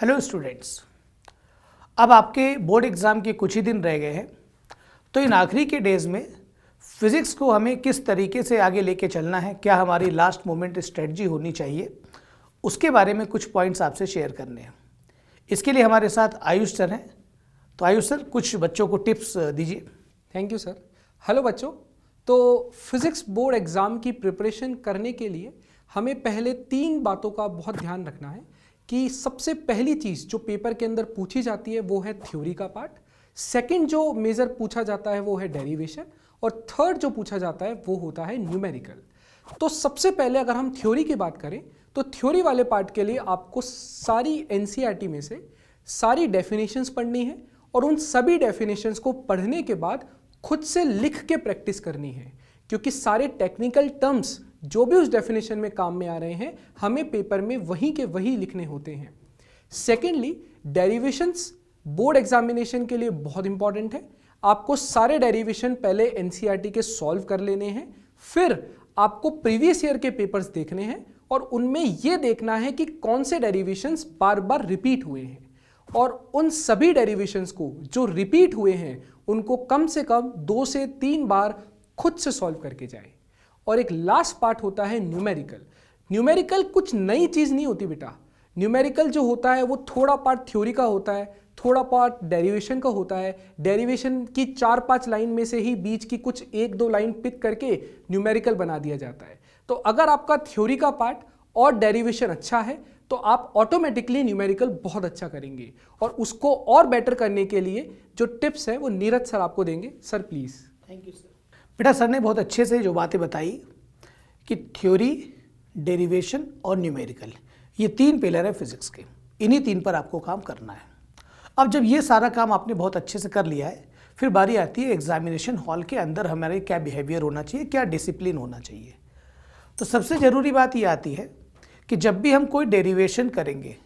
Hello students, अब आपके board exam के कुछ ही दिन रह गए हैं। तो इन आखिरी के डेज़ में फिज़िक्स को हमें किस तरीके से आगे लेके चलना है, क्या हमारी लास्ट मोमेंट स्ट्रेटजी होनी चाहिए, उसके बारे में कुछ पॉइंट्स आपसे शेयर करने हैं। इसके लिए हमारे साथ आयुष सर हैं। तो आयुष सर, कुछ बच्चों को टिप्स दीजिए। Thank you sir. हेलो बच्चों, तो फिज़िक्स बोर्ड एग्ज़ाम की प्रिपरेशन करने के लिए हमें पहले 3 बातों का बहुत ध्यान रखना है कि सबसे पहली चीज़ जो पेपर के अंदर पूछी जाती है वो है थ्योरी का पार्ट, सेकंड जो मेजर पूछा जाता है वो है डेरिवेशन, और थर्ड जो पूछा जाता है वो होता है न्यूमेरिकल। तो सबसे पहले अगर हम थ्योरी की बात करें तो थ्योरी वाले पार्ट के लिए आपको सारी एनसीईआरटी में से सारी डेफिनेशंस पढ़नी है और उन सभी डेफिनेशंस को पढ़ने के बाद खुद से लिख के प्रैक्टिस करनी है, क्योंकि सारे टेक्निकल टर्म्स जो भी उस डेफिनेशन में काम में आ रहे हैं हमें पेपर में वहीं के वहीं लिखने होते हैं। सेकेंडली, डेरिवेशंस बोर्ड एग्जामिनेशन के लिए बहुत इंपॉर्टेंट है। आपको सारे डेरिवेशन पहले एनसीईआरटी के सॉल्व कर लेने हैं, फिर आपको प्रीवियस ईयर के पेपर्स देखने हैं और उनमें यह देखना है कि कौन से डेरिवेशंस बार बार रिपीट हुए हैं, और उन सभी डेरिवेशंस को जो रिपीट हुए हैं उनको कम से कम 2 से 3 बार खुद से सॉल्व करके जाएं। और एक लास्ट पार्ट होता है न्यूमेरिकल। न्यूमेरिकल कुछ नई चीज़ नहीं होती बेटा। न्यूमेरिकल जो होता है वो थोड़ा पार्ट थ्योरी का होता है, थोड़ा पार्ट डेरिवेशन का होता है। डेरिवेशन की 4-5 लाइन में से ही बीच की कुछ 1-2 लाइन पिक करके न्यूमेरिकल बना दिया जाता है। तो अगर आपका थ्योरी का पार्ट और डेरिवेशन अच्छा है तो आप ऑटोमेटिकली न्यूमेरिकल बहुत अच्छा करेंगे, और उसको और बेटर करने के लिए जो टिप्स हैं वो नीरज सर आपको देंगे। Sir please. Thank you sir. बेटा, सर ने बहुत अच्छे से जो बातें बताई कि थ्योरी, डेरिवेशन और न्यूमेरिकल, ये 3 पिलर है फिजिक्स के। इन्हीं 3 पर आपको काम करना है। अब जब ये सारा काम आपने बहुत अच्छे से कर लिया है, फिर बारी आती है एग्जामिनेशन हॉल के अंदर हमारे क्या बिहेवियर होना चाहिए, क्या डिसिप्लिन होना चाहिए। तो सबसे ज़रूरी बात ये आती है कि जब भी हम कोई डेरिवेशन करेंगे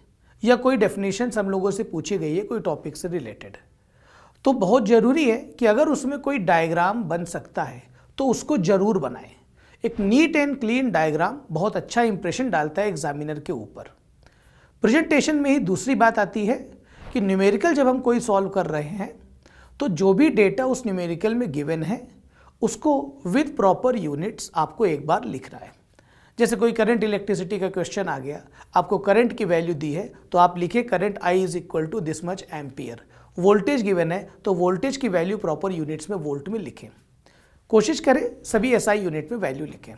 या कोई डेफिनेशन हम लोगों से पूछी गई है कोई टॉपिक से रिलेटेड, तो बहुत ज़रूरी है कि अगर उसमें कोई डायग्राम बन सकता है तो उसको ज़रूर बनाएं। एक नीट एंड क्लीन डायग्राम बहुत अच्छा इंप्रेशन डालता है एग्जामिनर के ऊपर। प्रेजेंटेशन में ही दूसरी बात आती है कि न्यूमेरिकल जब हम कोई सॉल्व कर रहे हैं तो जो भी डेटा उस न्यूमेरिकल में गिवन है उसको विद प्रॉपर यूनिट्स आपको एक बार लिखना है। जैसे कोई करंट इलेक्ट्रिसिटी का क्वेश्चन आ गया, आपको करंट की वैल्यू दी है तो आप लिखे current I is equal to this much ampere. Voltage given है तो वोल्टेज की वैल्यू प्रॉपर यूनिट्स में वोल्ट में लिखें। कोशिश करें सभी एसआई यूनिट में वैल्यू लिखें।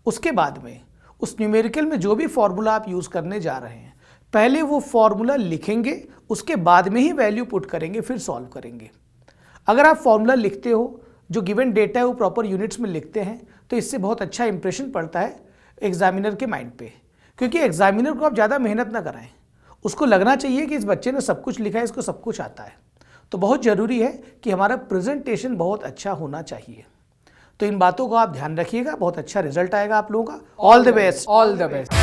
उसके बाद में उस न्यूमेरिकल में जो भी फॉर्मूला आप यूज़ करने जा रहे हैं पहले वो फॉर्मूला लिखेंगे, उसके बाद में ही वैल्यू पुट करेंगे, फिर सॉल्व करेंगे। अगर आप फॉर्मूला लिखते हो, जो गिवन डेटा है वो प्रॉपर यूनिट्स में लिखते हैं, तो इससे बहुत अच्छा इंप्रेशन पड़ता है एग्जामिनर के माइंड पे। क्योंकि एग्जामिनर को आप ज़्यादा मेहनत ना कराएं, उसको लगना चाहिए कि इस बच्चे ने सब कुछ लिखा है, इसको सब कुछ आता है। तो बहुत ज़रूरी है कि हमारा प्रेजेंटेशन बहुत अच्छा होना चाहिए। तो इन बातों को आप ध्यान रखिएगा, बहुत अच्छा रिजल्ट आएगा आप लोगों का। All the best. All the best.